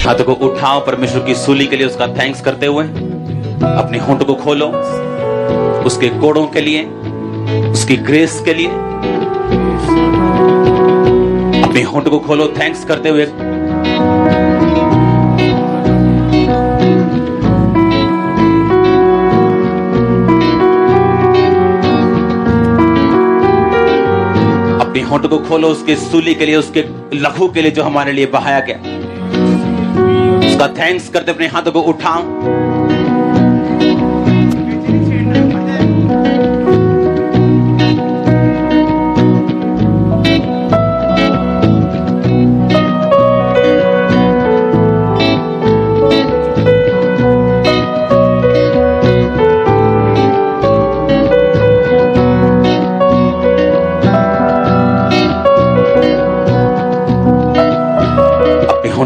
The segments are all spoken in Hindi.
हाथों को उठाओ परमेश्वर की सूली के लिए, उसका थैंक्स करते हुए अपने होंठ को खोलो उसके कोड़ों के लिए, उसकी ग्रेस के लिए। अपने होंठ को खोलो थैंक्स करते हुए। अपने होंठ को खोलो उसके सूली के लिए, उसके लहू के लिए जो हमारे लिए बहाया गया, उसका थैंक्स करते अपने हाथों को उठाओ।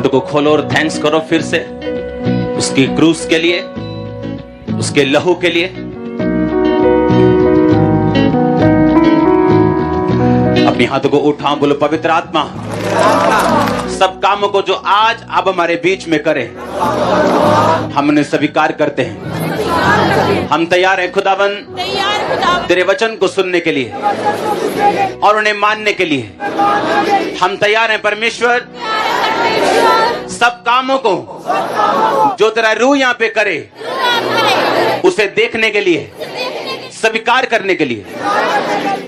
को खोलो और थैंक्स करो फिर से उसकी क्रूस के लिए, उसके लहू के लिए। अपने हाथों को उठाओ, बोलो पवित्र आत्मा सब कामों को जो आज अब हमारे बीच में करे, हम उन्हें स्वीकार करते हैं। हम तैयार हैं खुदावन तेरे वचन को सुनने के लिए और उन्हें मानने के लिए। हम तैयार हैं परमेश्वर सब कामों को जो तेरा रूह यहाँ पे करे उसे देखने के लिए, स्वीकार करने के लिए।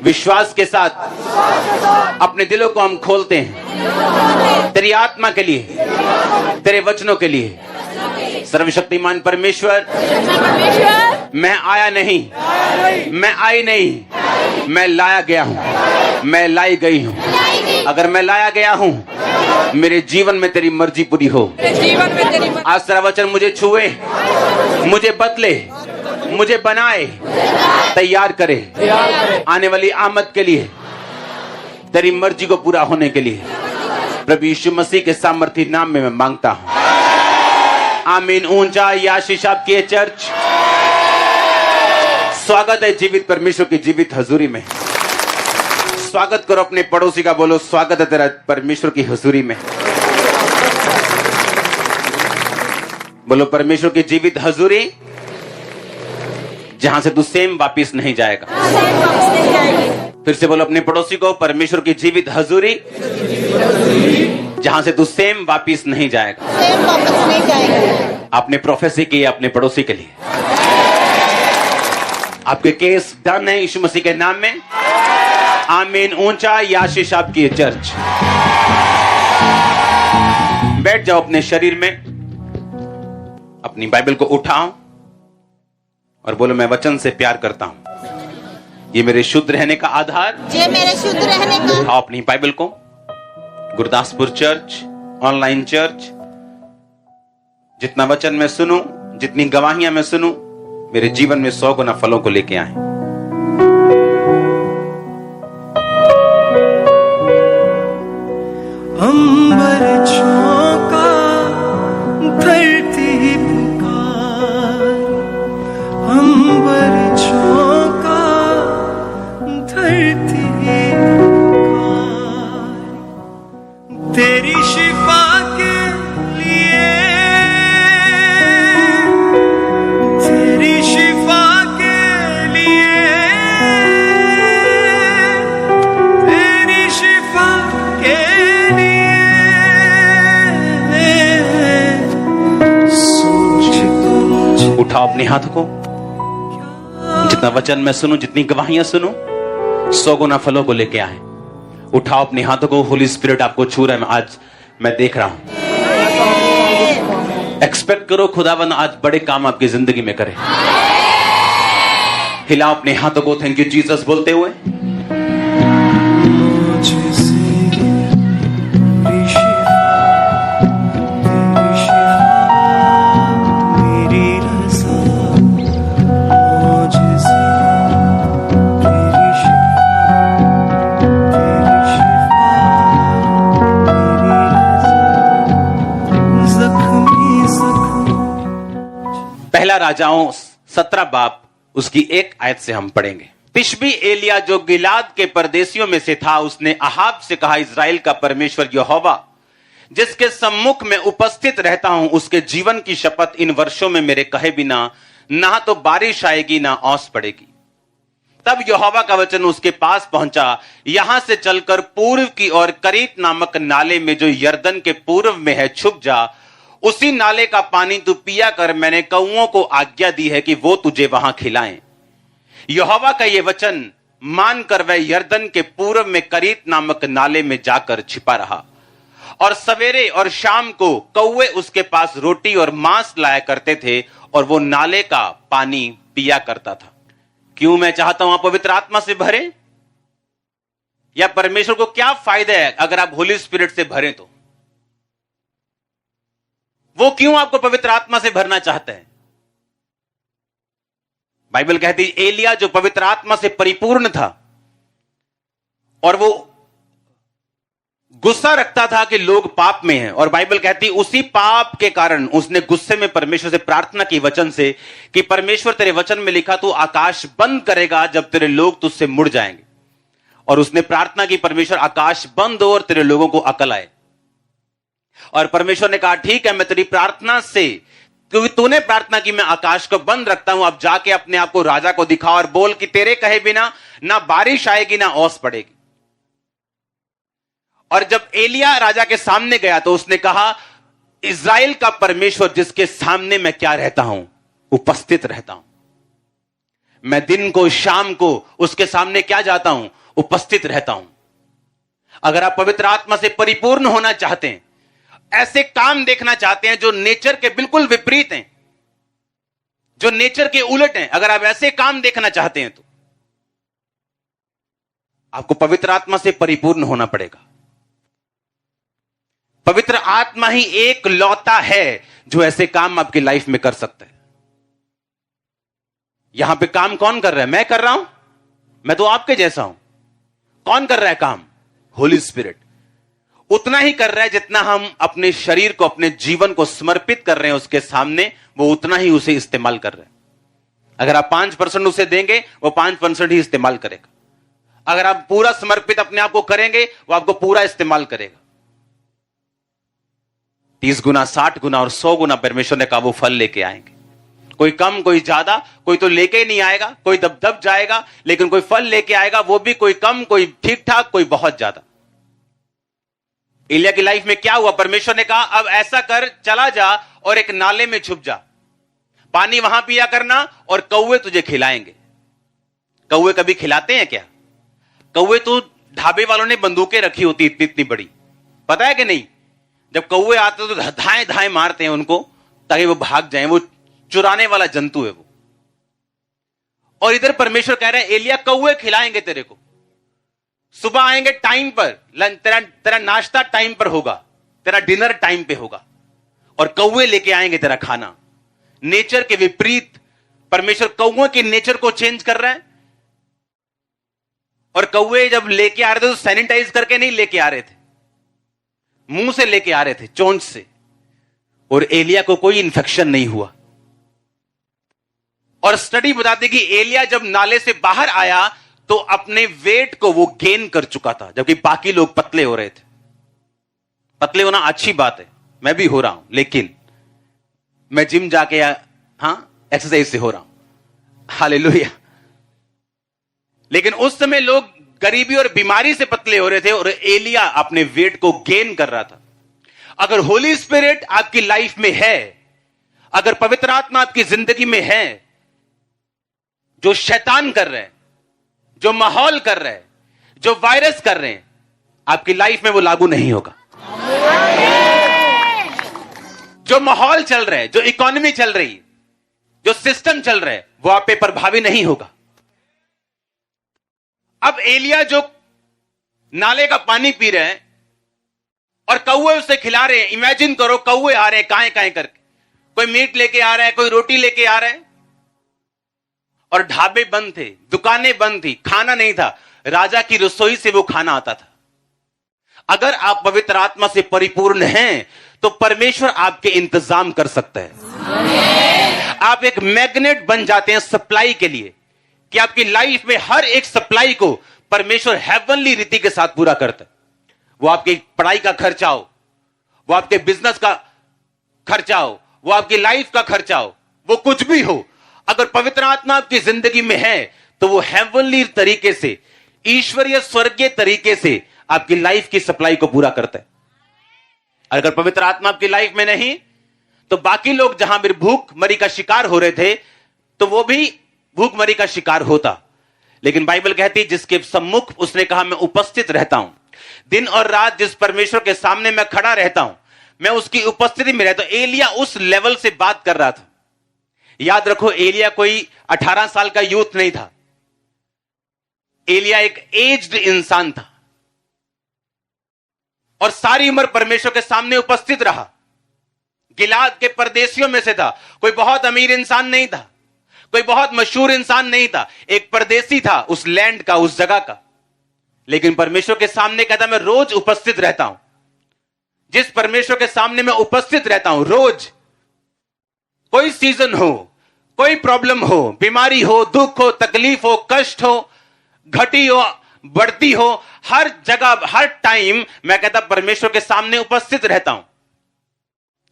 विश्वास के साथ अपने दिलों को हम खोलते हैं तेरी आत्मा के लिए, तेरे वचनों के लिए। सर्वशक्तिमान परमेश्वर, मैं आया नहीं, मैं आई नहीं, मैं लाया गया हूं, मैं लाई गई हूं। अगर मैं लाया गया हूं, मेरे जीवन में तेरी मर्जी पूरी हो। आज तेरा वचन मुझे छुए, मुझे बदले, मुझे बनाए, तैयार करे आने वाली आमद के लिए, तेरी मर्जी को पूरा होने के लिए। प्रभु यीशु मसीह के सामर्थी नाम में मैं मांगता हूं, आमीन। ऊंचा आशीष आपकी चर्च। स्वागत है जीवित परमेश्वर की जीवित हजूरी में। स्वागत करो अपने पड़ोसी का, बोलो स्वागत है तेरा परमेश्वर की हजूरी में। बोलो परमेश्वर की जीवित हजूरी जहां से तू सेम वापिस नहीं जाएगा। फिर से बोलो अपने पड़ोसी को, परमेश्वर की जीवित हजूरी जहां से तू सेम वापिस नहीं जाएगा। आपने प्रोफेसी की अपने पड़ोसी के लिए। आपके केस डन है यीशु मसीह के नाम में। आमीन। ऊंचा आशीष आपकी चर्च। बैठ जाओ अपने शरीर में, अपनी बाइबल को उठाओ और बोलो मैं वचन से प्यार करता हूं। ये मेरे शुद्ध रहने का आधार, ये मेरे शुद्ध रहने का। उठाओ अपनी बाइबल को। गुरदासपुर चर्च, ऑनलाइन चर्च, जितना वचन मैं सुनूं, जितनी गवाहियां मैं सुनूं, मेरे जीवन में 100 गुना फलों को लेके आए। अंबर चौका धरती पुकार, अंबर चौका धरती पुकार, तेरी शिफा के लिए, तेरी शिफा के लिए, तेरी शिफा के उठाओ अपने हाथों को। जितना वचन मैं सुनूं, जितनी गवाहियां सुनूं, 100 गुना फलों को लेके आए। उठाओ अपने हाथों को। होली स्पिरिट आपको छू रहा है। आज मैं देख रहा हूं। एक्सपेक्ट करो खुदावन आज बड़े काम आपकी जिंदगी में करे। हिलाओ अपने हाथों को थैंक यू जीसस बोलते हुए। पहला राजाओं 17 बाब उसकी 1 आयत से हम पढ़ेंगे। तिशबी एलिया जो गिलाद के परदेशियों में से था, उसने अहाब से कहा, इजराइल का परमेश्वर यहोवा जिसके सम्मुख में उपस्थित रहता हूं, उसके जीवन की शपथ इन वर्षों में मेरे कहे बिना ना तो बारिश आएगी ना ओस पड़ेगी। तब यहोवा का वचन उसके पास पहुंचा, यहां से चलकर पूर्व की ओर करीत नामक नाले में जो यरदन के पूर्व में है छुप जा, उसी नाले का पानी तू पिया कर। मैंने कौओं को आज्ञा दी है कि वो तुझे वहां खिलाएं। यहोवा का यह वचन मानकर वह यरदन के पूर्व में करीत नामक नाले में जाकर छिपा रहा, और सवेरे और शाम को कौवे उसके पास रोटी और मांस लाया करते थे, और वो नाले का पानी पिया करता था। क्यों मैं चाहता हूं आप पवित्र आत्मा से भरें? या परमेश्वर को क्या फायदा है अगर आप होली स्पिरिट से भरें? तो वो क्यों आपको पवित्र आत्मा से भरना चाहता है? बाइबल कहती है एलिया जो पवित्र आत्मा से परिपूर्ण था और वो गुस्सा रखता था कि लोग पाप में हैं, और बाइबल कहती उसी पाप के कारण उसने गुस्से में परमेश्वर से प्रार्थना की वचन से कि परमेश्वर तेरे वचन में लिखा तू आकाश बंद करेगा जब तेरे लोग तुझसे मुड़ जाएंगे। और उसने प्रार्थना की परमेश्वर आकाश बंद हो और तेरे लोगों को अकल आए। और परमेश्वर ने कहा ठीक है, मैं तेरी प्रार्थना से, क्योंकि तूने प्रार्थना की, मैं आकाश को बंद रखता हूं। अब जाके अपने आप को राजा को दिखा और बोल कि तेरे कहे बिना ना बारिश आएगी ना ओस पड़ेगी। और जब एलिया राजा के सामने गया तो उसने कहा इज़राइल का परमेश्वर जिसके सामने मैं क्या रहता हूं, उपस्थित रहता हूं। मैं दिन को शाम को उसके सामने क्या जाता हूं, उपस्थित रहता हूं। अगर आप पवित्र आत्मा से परिपूर्ण होना चाहते हैं, ऐसे काम देखना चाहते हैं जो नेचर के बिल्कुल विपरीत हैं, जो नेचर के उलट हैं, अगर आप ऐसे काम देखना चाहते हैं तो आपको पवित्र आत्मा से परिपूर्ण होना पड़ेगा। पवित्र आत्मा ही एक लौता है जो ऐसे काम आपकी लाइफ में कर सकता है। यहां पे काम कौन कर रहा है? मैं कर रहा हूं, मैं तो आपके जैसा हूं। कौन कर रहा है काम? होली स्पिरिट। उतना ही कर रहा है जितना हम अपने शरीर को, अपने जीवन को समर्पित कर रहे हैं उसके सामने, वो उतना ही उसे इस्तेमाल कर रहे हैं। अगर आप 5% उसे देंगे, वो 5% ही इस्तेमाल करेगा। अगर आप पूरा समर्पित अपने आप को करेंगे, वो आपको पूरा इस्तेमाल करेगा। 30 गुना, 60 गुना और 100 गुना परमेश्वर ने कहा वो फल लेके आएंगे। कोई कम, कोई ज्यादा, कोई तो लेके ही नहीं आएगा, कोई दब जाएगा, लेकिन कोई फल लेके आएगा, वो भी कोई कम, कोई ठीक ठाक, कोई बहुत ज्यादा। एलिया की लाइफ में क्या हुआ? परमेश्वर ने कहा अब ऐसा कर, चला जा और एक नाले में छुप जा, पानी वहां पिया करना और कौवे तुझे खिलाएंगे। कौवे कभी खिलाते हैं क्या? कौवे तो ढाबे वालों ने बंदूकें रखी होती इतनी इतनी बड़ी, पता है कि नहीं? जब कौवे आते तो धाए धाए मारते हैं उनको ताकि वो भाग जाएं। वो चुराने वाला जंतु है वो। और इधर परमेश्वर कह रहे हैं एलिया कौवे खिलाएंगे तेरे को, सुबह आएंगे टाइम पर, तेरा नाश्ता टाइम पर होगा, तेरा डिनर टाइम पे होगा, और कौवे लेके आएंगे तेरा खाना। नेचर के विपरीत परमेश्वर कौवे की नेचर को चेंज कर रहा है। और कौवे जब लेके आ रहे थे तो सैनिटाइज करके नहीं लेके आ रहे थे, मुंह से लेके आ रहे थे, चोंच से। और एलिया को कोई इंफेक्शन नहीं हुआ। और स्टडी बताती कि एलिया जब नाले से बाहर आया तो अपने वेट को वो गेन कर चुका था, जबकि बाकी लोग पतले हो रहे थे। पतले होना अच्छी बात है, मैं भी हो रहा हूं, लेकिन मैं जिम जाके एक्सरसाइज से हो रहा हूं, हालेलुया। लेकिन उस समय लोग गरीबी और बीमारी से पतले हो रहे थे और एलिया अपने वेट को गेन कर रहा था। अगर होली स्पिरिट आपकी लाइफ में है, अगर पवित्र आत्मा आपकी जिंदगी में है, जो शैतान कर रहे हैं, जो माहौल कर रहे हैं, जो वायरस कर रहे हैं, आपकी लाइफ में वो लागू नहीं होगा। जो माहौल चल रहा है, जो इकोनॉमी चल रही है, जो सिस्टम चल रहा है, वो आप पे प्रभावी नहीं होगा। अब एलिया जो नाले का पानी पी रहे हैं और कौवे उसे खिला रहे हैं। इमेजिन करो कौवे आ रहे हैं काएं काएं करके, कोई मीट लेके आ रहा है, कोई रोटी लेके आ रहा है, और ढाबे बंद थे, दुकानें बंद थी, खाना नहीं था, राजा की रसोई से वो खाना आता था। अगर आप पवित्र आत्मा से परिपूर्ण हैं तो परमेश्वर आपके इंतजाम कर सकता है। आप एक मैग्नेट बन जाते हैं सप्लाई के लिए, कि आपकी लाइफ में हर एक सप्लाई को परमेश्वर हेवनली रीति के साथ पूरा करता है। वो आपकी पढ़ाई का खर्चा हो, वो आपके बिजनेस का खर्चा हो, वो आपकी लाइफ का खर्चा हो, वो कुछ भी हो, अगर पवित्र आत्मा आपकी जिंदगी में है तो वो हेवनली तरीके से, ईश्वरीय स्वर्गीय तरीके से आपकी लाइफ की सप्लाई को पूरा करता है। अगर पवित्र आत्मा आपकी लाइफ में नहीं तो बाकी लोग जहां भी भूखमरी का शिकार हो रहे थे तो वो भी भूखमरी का शिकार होता। लेकिन बाइबल कहती है जिसके सम्मुख उसने कहा मैं उपस्थित रहता हूं, दिन और रात जिस परमेश्वर के सामने मैं खड़ा रहता हूं, मैं उसकी उपस्थिति में रहता हूं। एलिया उस लेवल से बात कर रहा था। याद रखो, एलिया कोई 18 साल का यूथ नहीं था, एलिया एक एज्ड इंसान था और सारी उम्र परमेश्वर के सामने उपस्थित रहा। गिलाद के परदेशियों में से था, कोई बहुत अमीर इंसान नहीं था, कोई बहुत मशहूर इंसान नहीं था, एक परदेसी था उस लैंड का, उस जगह का। लेकिन परमेश्वर के सामने कहता मैं रोज उपस्थित रहता हूं। जिस परमेश्वर के सामने मैं उपस्थित रहता हूं रोज, कोई सीजन हो, कोई प्रॉब्लम हो, बीमारी हो, दुख हो, तकलीफ हो, कष्ट हो, घटी हो, बढ़ती हो, हर जगह हर टाइम मैं कहता परमेश्वर के सामने उपस्थित रहता हूं।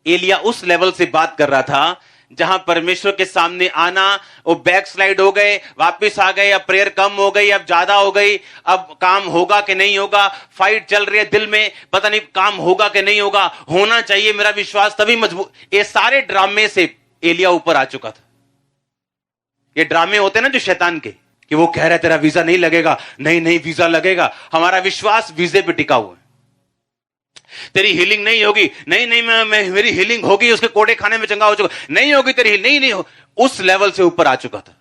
एलिया उस लेवल से बात कर रहा था जहां परमेश्वर के सामने आना, वो बैकस्लाइड हो गए, वापस आ गए, अब प्रेयर कम हो गई, अब ज्यादा हो गई, अब काम होगा कि नहीं होगा, फाइट चल रही है दिल में, पता नहीं काम होगा कि नहीं होगा, होना चाहिए, मेरा विश्वास तभी मजबूत। ये सारे ड्रामे से एलिया ऊपर आ चुका था। ये ड्रामे होते ना जो शैतान के, कि वो कह रहा है तेरा वीजा नहीं लगेगा, नहीं नहीं वीजा लगेगा, हमारा विश्वास वीजे पे टिका हुआ है। तेरी हीलिंग नहीं होगी, नहीं नहीं मैं मेरी हीलिंग होगी, उसके कोड़े खाने में चंगा हो चुका, नहीं होगी तेरी, नहीं नहीं हो। उस लेवल से ऊपर आ चुका था।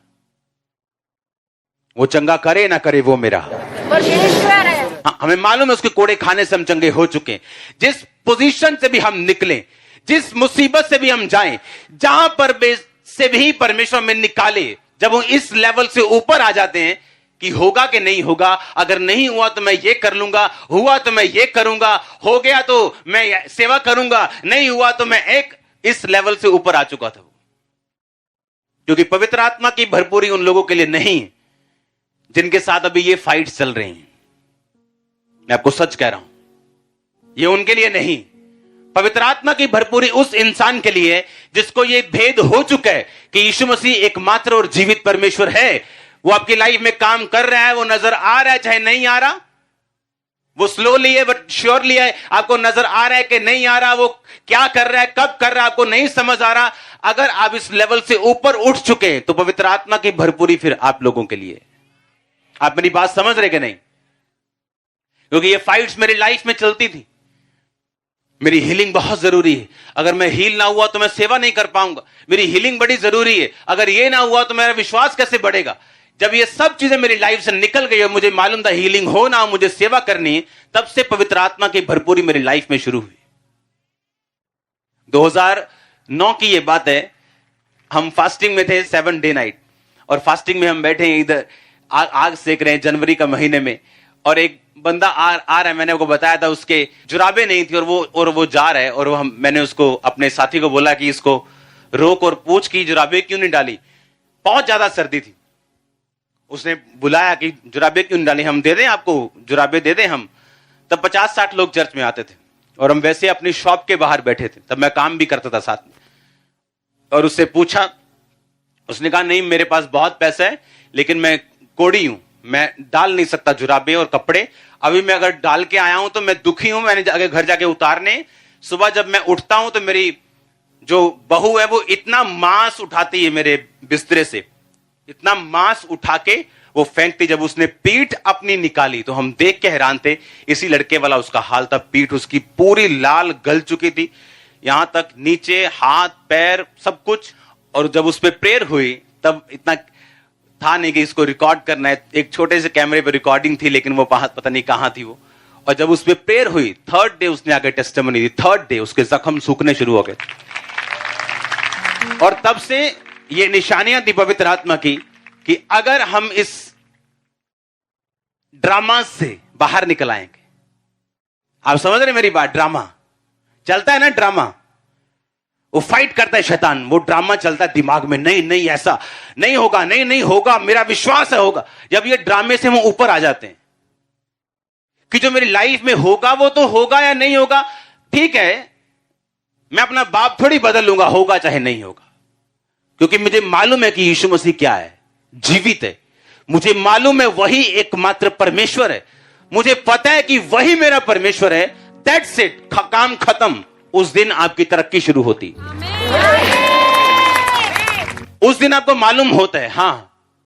वो चंगा करे ना करे वो मेरा परमेश्वर है। हमें मालूम है उसके कोड़े खाने से हम चंगे हो चुके हैं। जिस पोजीशन से भी हम निकलें, जिस मुसीबत से भी हम जाएं, जहां पर से भी परमेश्वर में निकाले, जब वो इस लेवल से ऊपर आ जाते हैं कि होगा कि नहीं होगा, अगर नहीं हुआ तो मैं ये कर लूंगा, हुआ तो मैं ये करूंगा, हो गया तो मैं सेवा करूंगा, नहीं हुआ तो मैं एक इस लेवल से ऊपर आ चुका था। क्योंकि पवित्र आत्मा की भरपूरी उन लोगों के लिए नहीं जिनके साथ अभी ये फाइट चल रही हैं। मैं आपको सच कह रहा हूं, ये उनके लिए नहीं। पवित्र आत्मा की भरपूरी उस इंसान के लिए जिसको ये भेद हो चुका है कि यीशु मसीह एकमात्र और जीवित परमेश्वर है। वो आपकी लाइफ में काम कर रहा है, वो नजर आ रहा है चाहे नहीं आ रहा, वो स्लोली है बट श्योरली है, आपको नजर आ रहा है कि नहीं आ रहा, वो क्या कर रहा है, कब कर रहा है, आपको नहीं समझ आ रहा। अगर आप इस लेवल से ऊपर उठ चुके हैं तो पवित्र आत्मा की भरपूरी फिर आप लोगों के लिए। आप मेरी बात समझ रहे कि नहीं? क्योंकि ये फाइट्स मेरी लाइफ में चलती थी। मेरी हीलिंग बहुत जरूरी है, अगर मैं हील ना हुआ तो मैं सेवा नहीं कर पाऊंगा, मेरी हीलिंग बड़ी जरूरी है, अगर ये ना हुआ तो मेरा विश्वास कैसे बढ़ेगा। जब ये सब चीजें मेरी लाइफ से निकल गई और मुझे मालूम था हीलिंग हो ना, मुझे सेवा करनी है, तब से पवित्र आत्मा की भरपूरी मेरी लाइफ में शुरू हुई। 2009 की ये बात है, हम फास्टिंग में थे 7 डे नाइट, और फास्टिंग में हम बैठे हैं, इधर आग सेक रहे हैं जनवरी का महीने में, और एक बंदा आ रहा है। मैंने उसको बताया था उसके जुराबे नहीं थी और वो जा रहा है, और मैंने उसको अपने साथी को बोला कि इसको रोक और पूछ कि जुराबे क्यों नहीं डाली, बहुत ज्यादा सर्दी थी। उसने बुलाया कि जुराबे क्यों नहीं डाली, हम दे दें आपको, जुराबे दे दें हम। तब 50-60 लोग चर्च में आते थे और हम वैसे अपनी शॉप के बाहर बैठे थे, तब मैं काम भी करता था साथ में। और उससे पूछा, उसने कहा नहीं मेरे पास बहुत पैसा है लेकिन मैं कोड़ी हूं, मैं डाल नहीं सकता जुराबे और कपड़े, अभी मैं अगर डाल के आया हूं तो मैं दुखी हूं, मैंने जाके घर जाके उतारने। सुबह जब मैं उठता हूं तो मेरी जो बहू है वो इतना मांस उठाती है मेरे बिस्तरे से, इतना मांस उठा के वो फेंकती। जब उसने पीठ अपनी निकाली तो हम देख के हैरान थे। इसी लड़के वाला उसका हाल था, पीठ उसकी पूरी लाल गल चुकी थी, यहां तक नीचे हाथ पैर सब कुछ। और जब उस पर प्रेयर हुई तब इतना था नहीं कि इसको रिकॉर्ड करना है, एक छोटे से कैमरे पे रिकॉर्डिंग थी, लेकिन वो पता नहीं कहां थी वो। और जब उस पर प्रेयर हुई, 3rd डे उसने आगे टेस्टिमनी दी, 3rd डे उसके जख्म सूखने शुरू हो गए। और तब से ये निशानियां थी पवित्र आत्मा की कि अगर हम इस ड्रामा से बाहर निकल आएंगे। आप समझ रहे मेरी बात? ड्रामा चलता है ना, ड्रामा वो फाइट करता है शैतान, वो ड्रामा चलता है दिमाग में, नहीं नहीं ऐसा नहीं होगा, नहीं नहीं होगा, मेरा विश्वास है होगा। जब ये ड्रामे से हम ऊपर आ जाते हैं कि जो मेरी लाइफ में होगा वो तो होगा या नहीं होगा, ठीक है, मैं अपना बाप थोड़ी बदल लूंगा, होगा चाहे नहीं होगा, क्योंकि मुझे मालूम है कि यीशु मसीह क्या है, जीवित है। मुझे मालूम है वही एकमात्र परमेश्वर है। मुझे पता है कि वही मेरा परमेश्वर है। दैट्स इट, काम खत्म। उस दिन आपकी तरक्की शुरू होती, उस दिन आपको मालूम होता है हाँ